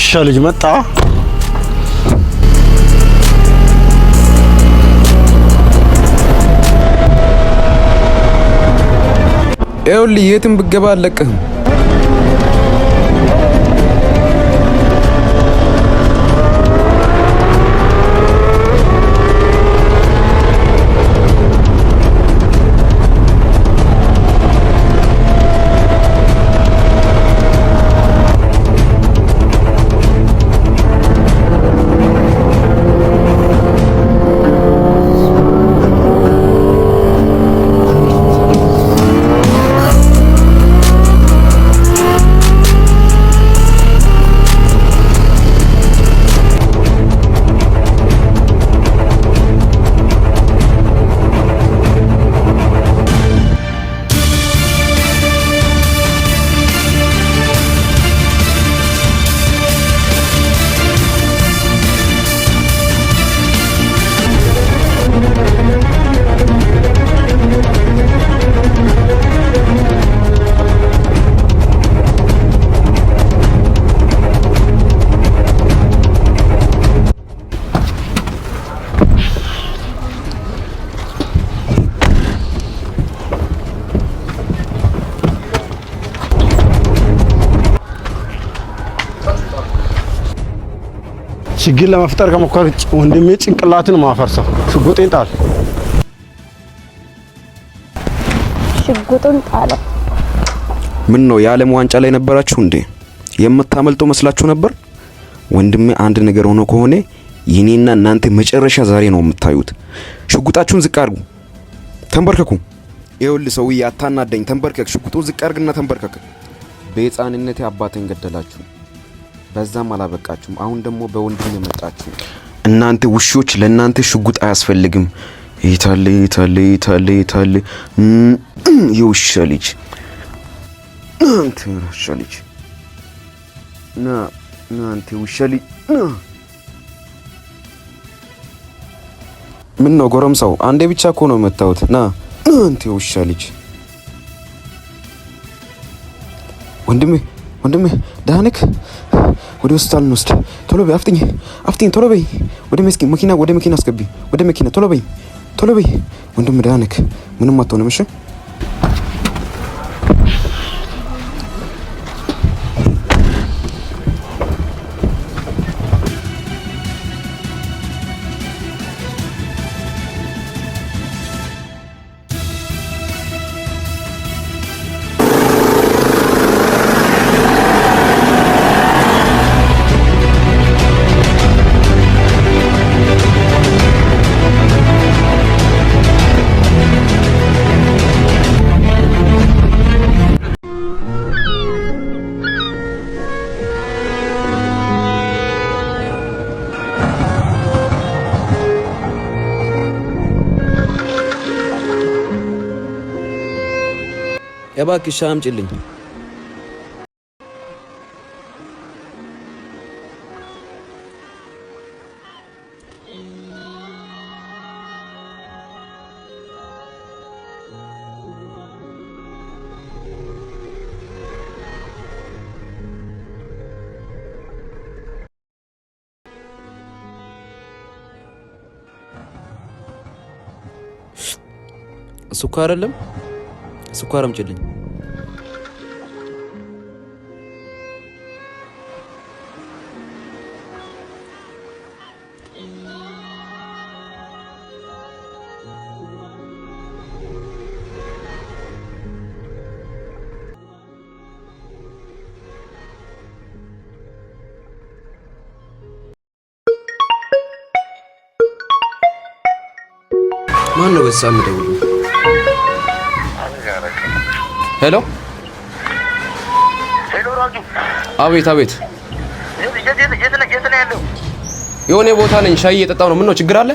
ውሻ ልጅ መጣ። ይኸውልህ የትም ብትገባ አልለቅህም። ችግር ለመፍጠር ከሞከር ወንድሜ ጭንቅላትን ማፈርሰው። ሽጉጤን ጣል። ሽጉጡን ጣለ። ምን ነው የዓለም ዋንጫ ላይ ነበራችሁ እንዴ? የምታመልጡ መስላችሁ ነበር? ወንድሜ አንድ ነገር ሆኖ ከሆነ የኔና እናንተ መጨረሻ ዛሬ ነው የምታዩት። ሽጉጣችሁን ዝቅ አድርጉ። ተንበርከኩ። ይኸውልህ ሰውዬ አታናደኝ። ተንበርከክ። ሽጉጡን ዝቅ አድርግና ተንበርከክ። በሕፃንነቴ አባቴን ገደላችሁ። በዛም አላበቃችሁም። አሁን ደግሞ በወንድም የመጣችሁ እናንተ ውሾች፣ ለእናንተ ሽጉጥ አያስፈልግም። ይታለ የውሻ ልጅ አንተ ውሻ ልጅ አንተ ውሻ ልጅ ምን ነው ጎረምሳው? አንዴ ብቻ እኮ ነው የመታሁት። አንተ ውሻ ልጅ ወንድሜ ደህና ነህ? ወደ ሆስፒታል እንወስድ። ቶሎ በይ አፍጥኝ ቶሎ በይ። ወደ መኪና አስገቢ። ወደ መኪና ቶሎ በይ። ወንድሜ ደህና ነህ? ምንም አትሆንም። እሺ እባክሽ አምጪልኝ። ስኳር አይደለም? ስኳር አምጪልኝ። ማን ነው በዛ ምደውል? ሄሎ ራጁ። አቤት። የት ነው ያለው? የሆነ ቦታ ነኝ። ሻይ እየጠጣሁ ነው። ምን ነው ችግር አለ?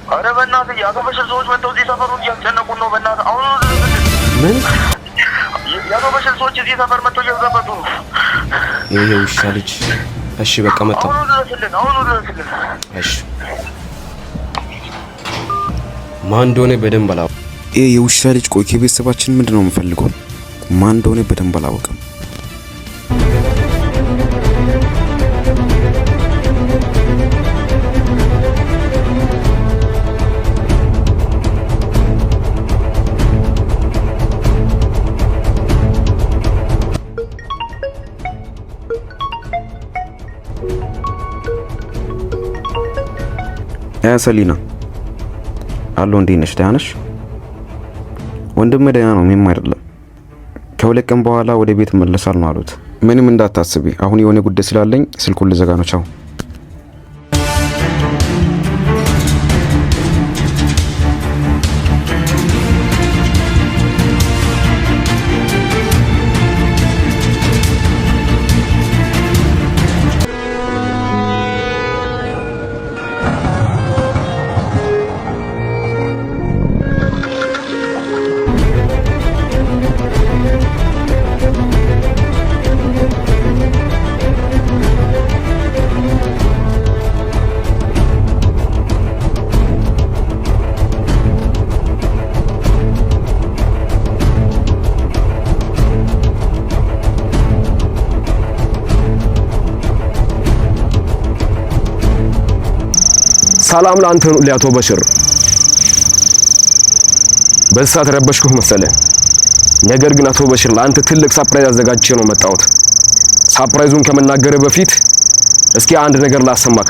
አረ በእናትህ ያገበሸል ሰዎች መጥተው እዚህ ሰፈሩን እያስጨነቁን ነው። በእናትህ አሁን ምን ያገበሸል ሰዎች እዚህ ሰፈር መጥተው እየዘበቱ ነው። ይሄ ውሻ ልጅ። እሺ በቃ መጣሁ። አሁን ድረስልን። እሺ ማን እንደሆነ በደንብ አላወቅም። ይሄ የውሻ ልጅ ቆይ ከቤተሰባችን ምንድነው የምፈልገው? ማን እንደሆነ በደንብ አላወቅም። ሰሊና አሎ፣ እንዴት ነሽ? ደህና ነሽ? ወንድሜ ደህና ነው፣ ምንም አይደለም። ከሁለት ቀን በኋላ ወደ ቤት መለሳል ነው አሉት። ምንም እንዳታስቢ፣ አሁን የሆነ ጉዳይ ስላለኝ ስልኩን ልዘጋ ነው። ቻው። ሰላም ላንተ ነው ለአቶ በሽር። በዛ ተረበሽኩህ መሰለህ። ነገር ግን አቶ በሽር ለአንተ ትልቅ ሰርፕራይዝ አዘጋጅቼ ነው መጣሁት። ሰርፕራይዙን ከመናገር በፊት እስኪ አንድ ነገር ላሰማክ።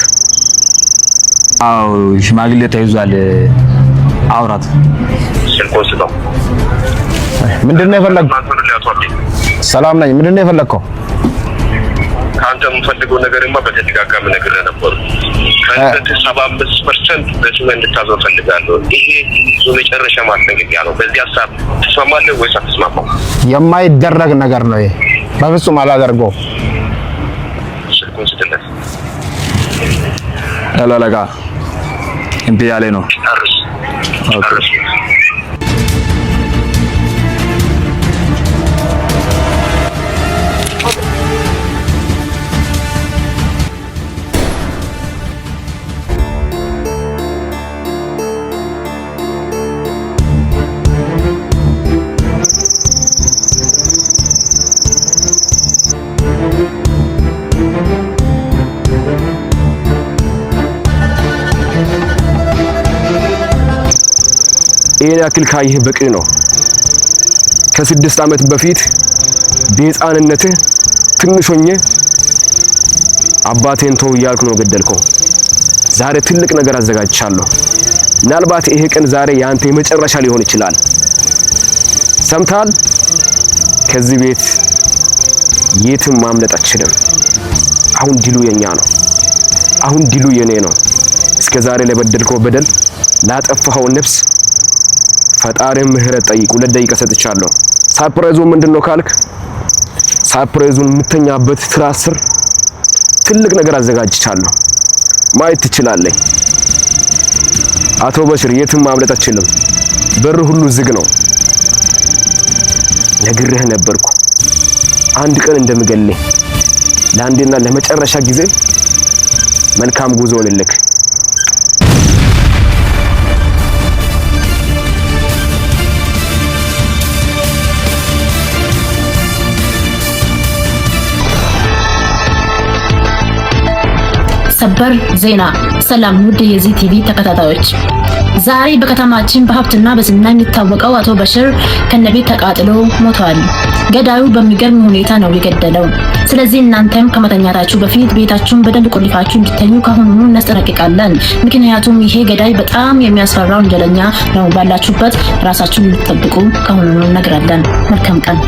አው ሽማግሌ ተይዟል። አውራት ስልኩን ስጠው። ምንድነው የፈለግከው? ሰላም ነኝ። ምንድነው የፈለግከው? ከአንተ የምፈልገው ነገርማ በተደጋጋሚ ነግሬህ ነበር። ከአንተ 75% በስሙ እንድታዘው ፈልጋለሁ። ይሄ የመጨረሻ ማስጠንቀቂያ ነው። በዚህ ሀሳብ ትስማማለህ ወይስ አትስማማም? የማይደረግ ነገር ነው ይሄ። በፍጹም አላደርገውም። ስልኩን ስጥለት። አላለጋ እምቢ ያለ ነው። ጨርስ። ይሄን ያክል ካየህ በቂ ነው። ከ6 ዓመት በፊት በሕፃንነትህ ትንሽ ሆኜ አባቴን ተው እያልኩ ነው ገደልከው። ዛሬ ትልቅ ነገር አዘጋጅቻለሁ። ምናልባት ይሄ ቀን ዛሬ ያንተ የመጨረሻ ሊሆን ይችላል። ሰምታል? ከዚህ ቤት የትም ማምለጥ አትችልም። አሁን ድሉ የኛ ነው። አሁን ድሉ የኔ ነው። እስከ ዛሬ ለበደልከው በደል፣ ላጠፋኸው ነፍስ ፈጣሪ ምህረት ጠይቅ። 2 ደቂቃ ሰጥቻለሁ። ሰርፕራይዙ ምንድነው ካልክ፣ ሰርፕራይዙን የምተኛበት ትራስ ስር ትልቅ ነገር አዘጋጅቻለሁ። ማየት ትችላለህ። አቶ በሽር የትም ማምለጥ አትችልም። በር ሁሉ ዝግ ነው። ነግሬህ ነበርኩ አንድ ቀን እንደምገልህ። ለአንዴና ለመጨረሻ ጊዜ መልካም ጉዞ ልልክ። ሰበር ዜና። ሰላም ውድ የዚህ ቲቪ ተከታታዮች፣ ዛሬ በከተማችን በሀብትና በዝና የሚታወቀው አቶ በሽር ከነቤት ተቃጥሎ ሞቷል። ገዳዩ በሚገርም ሁኔታ ነው የገደለው። ስለዚህ እናንተም ከመተኛታችሁ በፊት ቤታችሁን በደንብ ቆልፋችሁ እንድትተኙ ካሁኑ እናስጠነቅቃለን። ምክንያቱም ይሄ ገዳይ በጣም የሚያስፈራ ወንጀለኛ ነው። ባላችሁበት ራሳችሁን እንድትጠብቁ ካሁኑ እነግራለን። መልካም ቀን።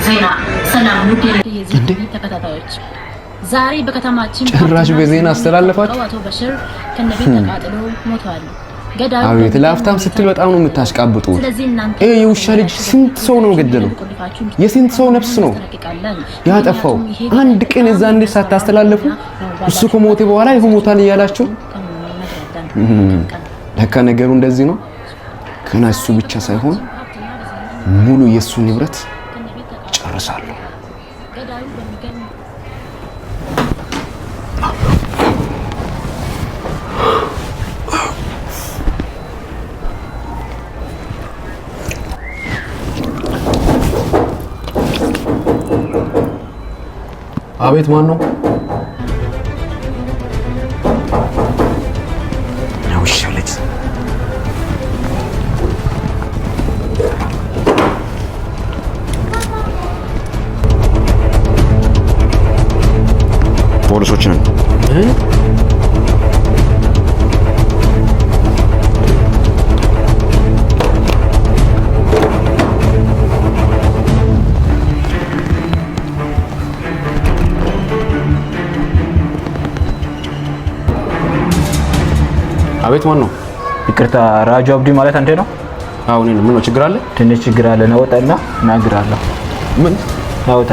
ዜና። ሰላም ውድ የዚህ ተከታታዮች፣ ዛሬ በከተማችን ጭራሽ በዜና አስተላለፋችሁ አቶ በሽር ከነቤት ተቃጥሎ ሞቷል። ገዳዩ አቤት ለአፍታም ስትል በጣም ነው የምታሽቃብጡት። ይሄ የውሻ ልጅ ስንት ሰው ነው ገደለው? የስንት ሰው ነፍስ ነው ያጠፋው? አንድ ቀን እዛ እንዴት ሳታስተላልፉ እሱ ከሞተ በኋላ ይሄ ሞታል እያላችሁ ለካ ነገሩ እንደዚህ ነው። ከና እሱ ብቻ ሳይሆን ሙሉ የሱ ንብረት ጨርሳለሁ። አቤት ማን ነው? ውሻ ልጅ ፖሊሶች ነን። አቤት ማን ነው? ይቅርታ ራጁ አብዲ ማለት አንተ ነው? አሁን ምን ነው ችግር አለ? ትንሽ ችግር አለ። ናውጣና እናግራለሁ። ምን ናውጣ